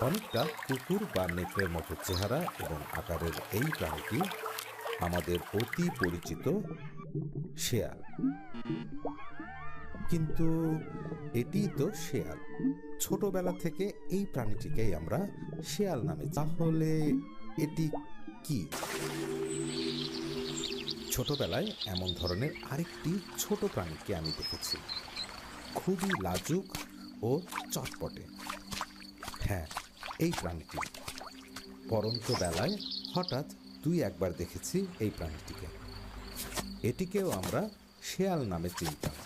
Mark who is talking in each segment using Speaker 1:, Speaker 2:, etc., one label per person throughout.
Speaker 1: অনেকটা কুকুর বা নেকড়ের মতো চেহারা এবং আকারের এই প্রাণীটি আমাদের অতি পরিচিত শেয়াল। কিন্তু এটি তো শেয়াল। ছোটবেলা থেকে এই প্রাণীটিকেই আমরা শেয়াল নামে। তাহলে এটি কি? ছোটবেলায় এমন ধরনের আরেকটি ছোট প্রাণীকে আমি দেখেছি, খুবই লাজুক ও চটপটে। হ্যাঁ, এই প্রাণীটি। পরন্ত বেলায় হঠাৎ দুই একবার দেখেছি এই প্রাণীটিকে। এটিকেও আমরা শেয়াল নামে চিনতাম।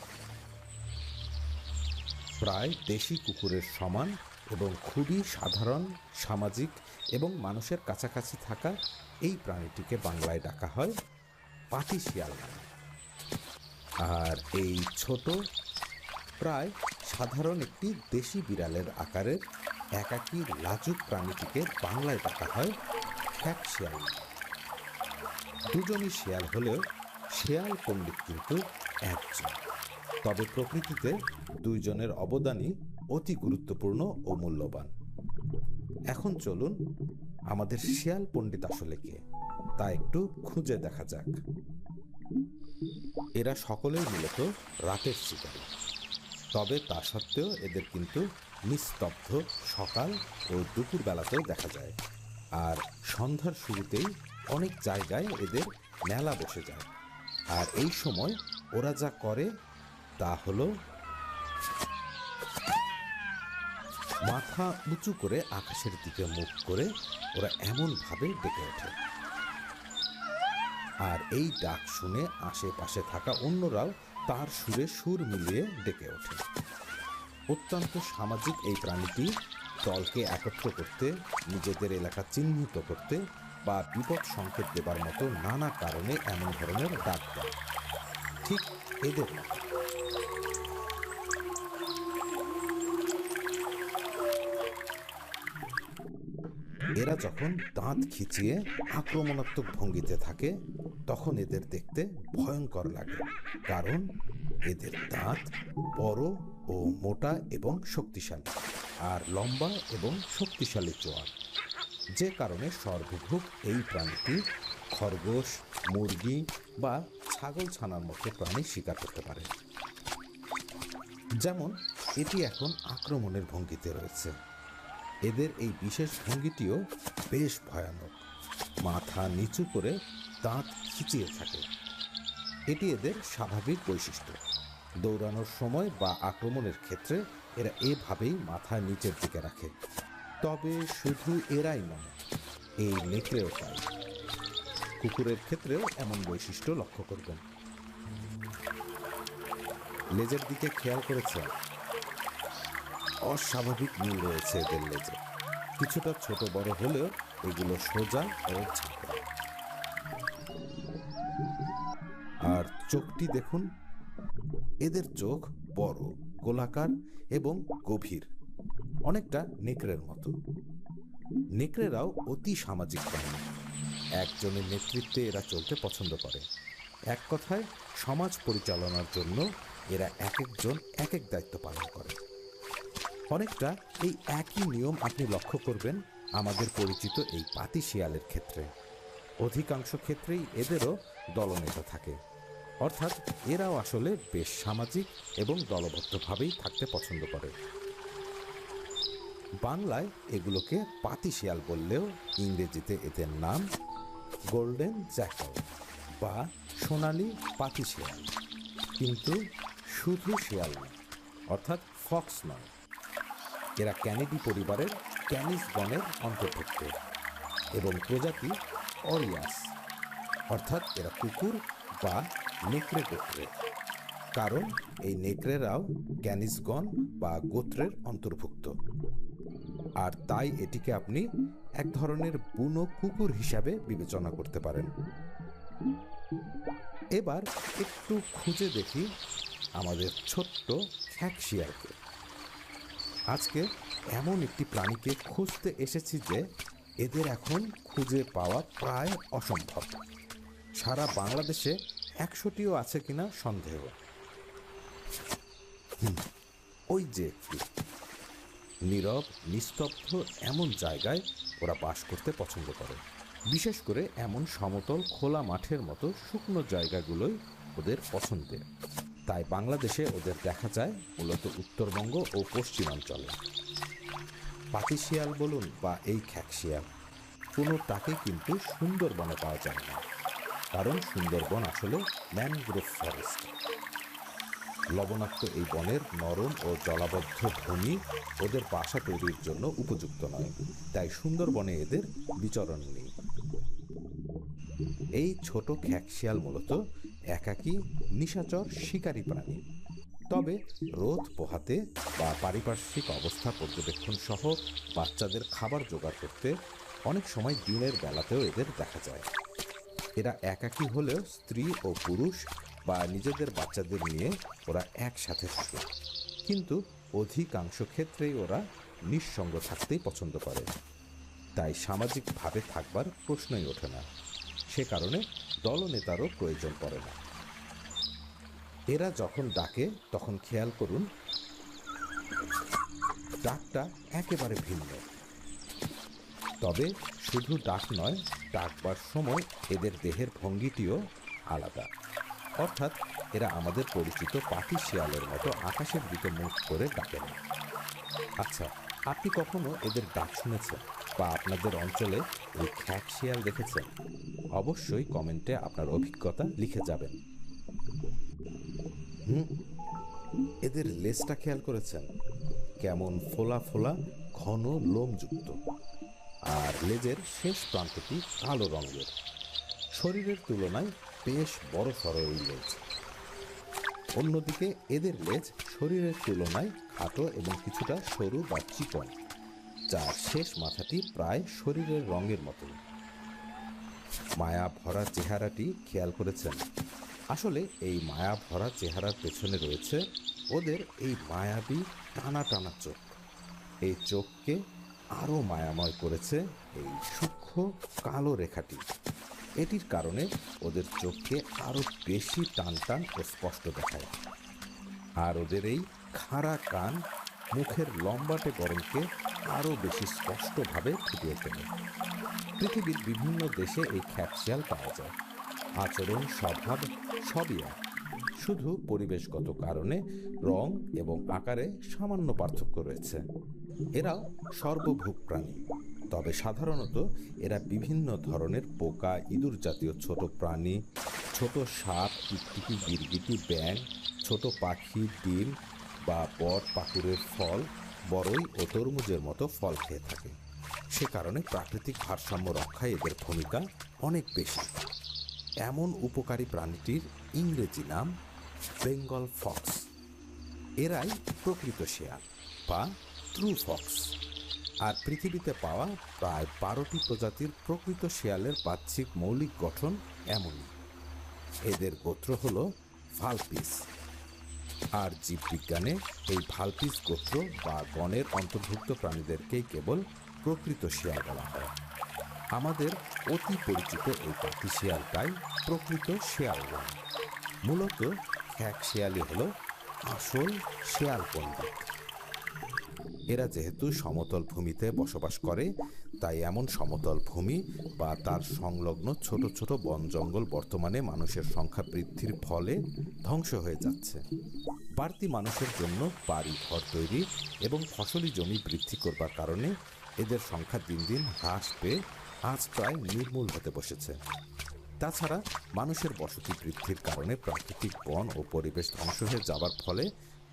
Speaker 1: প্রায় দেশি কুকুরের সমান এবং খুবই সাধারণ, সামাজিক এবং মানুষের কাছাকাছি থাকা এই প্রাণীটিকে বাংলায় ডাকা হয় পাতি শিয়াল নামে। আর এই ছোট, প্রায় সাধারণ একটি দেশি বিড়ালের আকারের একাকী লাজুক প্রাণীটিকে বাংলায় ডাকা হয় খ্যাক শিয়াল। দুজনই শিয়াল হলেও শিয়াল পণ্ডিত কিন্তু একজন। তবে প্রকৃতিতে দুইজনের অবদানই অতি গুরুত্বপূর্ণ ও মূল্যবান। এখন চলুন আমাদের শিয়াল পণ্ডিত আসলে কে তা একটু খুঁজে দেখা যাক। এরা সকলেই মূলত রাতের শিকারী। তবে তা সত্ত্বেও এদের কিন্তু নিস্তব্ধ সকাল ও দুপুর বেলাতেও দেখা যায়। আর সন্ধ্যার শুরুতেই অনেক জায়গায় এদের মেলা বসে যায়। আর এই সময় ওরা যা করে তা হলো মাথা উঁচু করে আকাশের দিকে মুখ করে ওরা এমনভাবে ডেকে ওঠে। আর এই ডাক শুনে আশেপাশে থাকা অন্যরাও তার সুরে সুর মিলিয়ে ডেকে ওঠে। অত্যন্ত সামাজিক এই প্রাণীটি দলকে একত্র করতে, নিজেদের এলাকা চিহ্নিত করতে বা বিপদ সংকেত দেবার মতো নানা কারণে এমন ধরনের ডাক দেয়, ঠিক এদের মতো। এরা যখন দাঁত খিচিয়ে আক্রমণাত্মক ভঙ্গিতে থাকে তখন এদের দেখতে ভয়ঙ্কর লাগে, কারণ এদের দাঁত বড় ও মোটা এবং শক্তিশালী, আর লম্বা এবং শক্তিশালী চোয়াল। যে কারণে সর্বভুক এই প্রাণীটি খরগোশ, মুরগি বা ছাগল ছানার মতো প্রাণী শিকার করতে পারে। যেমন এটি এখন আক্রমণের ভঙ্গিতে রয়েছে। এদের এই বিশেষ ভঙ্গিটিও বেশ ভয়ানক। মাথা নিচু করে দাঁত খিচিয়ে থাকে। এটি এদের স্বাভাবিক বৈশিষ্ট্য। দৌড়ানোর সময় বা আক্রমণের ক্ষেত্রে এরা এভাবেই মাথা নিচের দিকে রাখে। তবে শুধু এরাই নয়, এই নেকড়েও তাই। কুকুরের ক্ষেত্রেও এমন বৈশিষ্ট্য লক্ষ্য করবেন। লেজের দিকে খেয়াল করেছেন? অস্বাভাবিক মিল রয়েছে এদের লেজে। কিছুটা ছোট বড় হলেও এগুলো সোজা ও ঝাঁকড়া। আর চোখটি দেখুন, এদের চোখ বড়, গোলাকার এবং গভীর, অনেকটা নেকড়ের মতো। নেকড়েরাও অতি সামাজিক প্রাণী। একজনের নেতৃত্বে এরা চলতে পছন্দ করে। এক কথায়, সমাজ পরিচালনার জন্য এরা এক একজন এক এক দায়িত্ব পালন করে। অনেকটা এই একই নিয়ম আপনি লক্ষ্য করবেন আমাদের পরিচিত এই পাতি শিয়ালের ক্ষেত্রে। অধিকাংশ ক্ষেত্রেই এদেরও দলনেতা থাকে, অর্থাৎ এরাও আসলে বেশ সামাজিক এবং দলবদ্ধভাবেই থাকতে পছন্দ করে। বাংলায় এগুলোকে পাতি শিয়াল বললেও ইংরেজিতে এদের নাম গোল্ডেন জ্যাকল বা সোনালি পাতি শিয়াল। কিন্তু শুধু শিয়াল নয়, অর্থাৎ ফক্স নয়। এরা ক্যানিডি পরিবারের ক্যানিস গণের অন্তর্ভুক্ত এবং প্রজাতি অরিয়াস, অর্থাৎ এরা কুকুর বা নেকড়ে গোত্রের। কারণ এই নেকড়েরাও ক্যানিসগণ বা গোত্রের অন্তর্ভুক্ত। আর তাই এটিকে আপনি এক ধরনের বুনো কুকুর হিসাবে বিবেচনা করতে পারেন। এবার একটু খুঁজে দেখি আমাদের ছোট্ট খ্যাক শিয়ালকে। আজকে এমন একটি প্রাণীকে খুঁজতে এসেছি যে এদের এখন খুঁজে পাওয়া প্রায় অসম্ভব। সারা বাংলাদেশে 100টিও আছে কিনা সন্দেহ। ওই যে একটি। নীরব, নিস্তব্ধ এমন জায়গায় ওরা বাস করতে পছন্দ করে। বিশেষ করে এমন সমতল খোলা মাঠের মতো শুকনো জায়গাগুলোই ওদের পছন্দের। তাই বাংলাদেশে ওদের দেখা যায় মূলত উত্তরবঙ্গ ও পশ্চিমাঞ্চলে। পাতি শিয়াল বলুন বা এই খ্যাকশিয়াল, কোনোটাকে কিন্তু সুন্দরবনে পাওয়া যায় না, কারণ সুন্দরবন আসলে ম্যানগ্রোভ ফরেস্ট। লবণাক্ত এই বনের নরম ও জলাবদ্ধ ভূমি ওদের বাসা তৈরির জন্য উপযুক্ত নয়, তাই সুন্দরবনে এদের বিচরণ নেই। এই ছোট খ্যাকশিয়াল মূলত একাকী নিশাচর শিকারী প্রাণী। তবে রোদ পোহাতে বা পারিপার্শ্বিক অবস্থা পর্যবেক্ষণ সহ বাচ্চাদের খাবার জোগাড় করতে অনেক সময় দিনের বেলাতেও এদের দেখা যায়। এরা একাকী হলেও স্ত্রী ও পুরুষ বা নিজেদের বাচ্চাদের নিয়ে ওরা একসাথে থাকে, কিন্তু অধিকাংশ ক্ষেত্রেই ওরা নিঃসঙ্গ থাকতেই পছন্দ করে। তাই সামাজিকভাবে থাকবার প্রশ্নই ওঠে না, সে কারণে দলনেতারও প্রয়োজন পড়ে না। এরা যখন ডাকে তখন খেয়াল করুন, ডাকটা একেবারে ভিন্ন। তবে শুধু ডাক নয়, ডাকবার সময় এদের দেহের ভঙ্গিটিও আলাদা। অর্থাৎ এরা আমাদের পরিচিত পাতি শিয়ালের মতো আকাশের দিকে মুখ করে ডাকে না। আচ্ছা, আপনি কখনো এদের ডাক শুনেছেন বা আপনাদের অঞ্চলে এই খ্যাক শিয়াল দেখেছেন? অবশ্যই কমেন্টে আপনার অভিজ্ঞতা লিখে যাবেন। এদের লেজটা খেয়াল করেছেন? কেমন ফোলা ফোলা ঘন লোমযুক্ত, আর লেজের শেষ প্রান্তটি কালো রঙের। শরীরের তুলনায় বেশ বড় সড়ো এই লেজ। অন্যদিকে এদের লেজ শরীরের তুলনায় খাটো এবং কিছুটা সরু বা চিকন, যার শেষ মাথাটি প্রায় শরীরের রঙের মতো। মায়া ভরা চেহারাটি খেয়াল করেছেন? আসলে এই মায়া ভরা চেহারার পেছনে রয়েছে ওদের এই মায়াবী টানা টানা চোখ। এই চোখকে আরও মায়াময় করেছে এই সূক্ষ্ম কালো রেখাটি। এটির কারণে ওদের চোখকে আরও বেশি টান টান ও স্পষ্ট দেখায়। আর ওদের এই খাড়া কান মুখের লম্বাটে গড়নকে আরও বেশি স্পষ্টভাবে ফুটিয়ে তোলে। পৃথিবীর বিভিন্ন দেশে এই খ্যাকশিয়াল পাওয়া যায়। আচরণ, স্বভাব সবই এক, শুধু পরিবেশগত কারণে রং এবং আকারে সামান্য পার্থক্য রয়েছে। এরাও সর্বভুক প্রাণী, তবে সাধারণত এরা বিভিন্ন ধরনের পোকা, ইঁদুর জাতীয় ছোট প্রাণী, ছোট সাপ, টিকটিকি, গিরগিটি, ব্যাঙ, ছোট পাখি, ডিম বা বট পাকুড়ের ফল, বরই ও তরমুজের মতো ফল খেয়ে থাকে। সে কারণে প্রাকৃতিক ভারসাম্য রক্ষায় এদের ভূমিকা অনেক বেশি। এমন উপকারী প্রাণীটির ইংরেজি নাম বেঙ্গল ফক্স। এরাই প্রকৃত শেয়াল বা ট্রু ফক্স। আর পৃথিবীতে পাওয়া প্রায় 12টি প্রজাতির প্রকৃত শেয়ালের বাহ্যিক মৌলিক গঠন এমনই। এদের গোত্র হল ভালপিস। আর জীববিজ্ঞানে এই ভালপিস গোত্র বা গণের অন্তর্ভুক্ত প্রাণীদেরকেই কেবল প্রকৃত শেয়াল বলা হয়। আমাদের অতি পরিচিত এই পাতি শিয়ালটাই প্রকৃত শেয়াল নয়। মূলত খ্যাকশিয়ালই হল আসল শেয়াল পণ্ডিত। এরা যেহেতু সমতল ভূমিতে বসবাস করে, তাই এমন সমতল ভূমি বা তার সংলগ্ন ছোট ছোট বন জঙ্গল বর্তমানে মানুষের সংখ্যা বৃদ্ধির ফলে ধ্বংস হয়ে যাচ্ছে। বাড়তি মানুষের জন্য বাড়ি ঘর তৈরি এবং ফসলি জমি বৃদ্ধি করবার কারণে এদের সংখ্যা দিন দিন হ্রাস পেয়ে আজ প্রায় নির্মূল হতে বসেছে। তাছাড়া মানুষের বসতি বৃদ্ধির কারণে প্রাকৃতিক বন ও পরিবেশ ধ্বংস হয়ে যাবার ফলে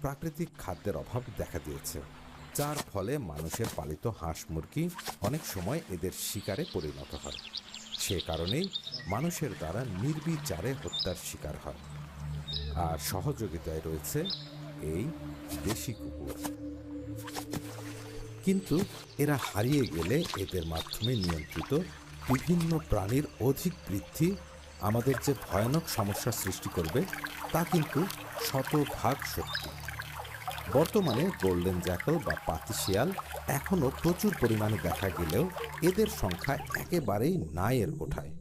Speaker 1: প্রাকৃতিক খাদ্যের অভাব দেখা দিয়েছে, যার ফলে মানুষের পালিত হাঁস মুরগি অনেক সময় এদের শিকারে পরিণত হয়। সে কারণেই মানুষের দ্বারা নির্বিচারে হত্যার শিকার হয়। আর সহযোগিতায় রয়েছে এই দেশি কুকুর। কিন্তু এরা হারিয়ে গেলে এদের মাধ্যমে নিয়ন্ত্রিত বিভিন্ন প্রাণীর অধিক বৃদ্ধি আমাদের যে ভয়ানক সমস্যার সৃষ্টি করবে তা কিন্তু শতভাগ সত্যি। বর্তমানে গোল্ডেন জ্যাকল বা পাতি শিয়াল এখনও প্রচুর পরিমাণে দেখা গেলেও এদের সংখ্যা একেবারেই নাই এর কোঠায়।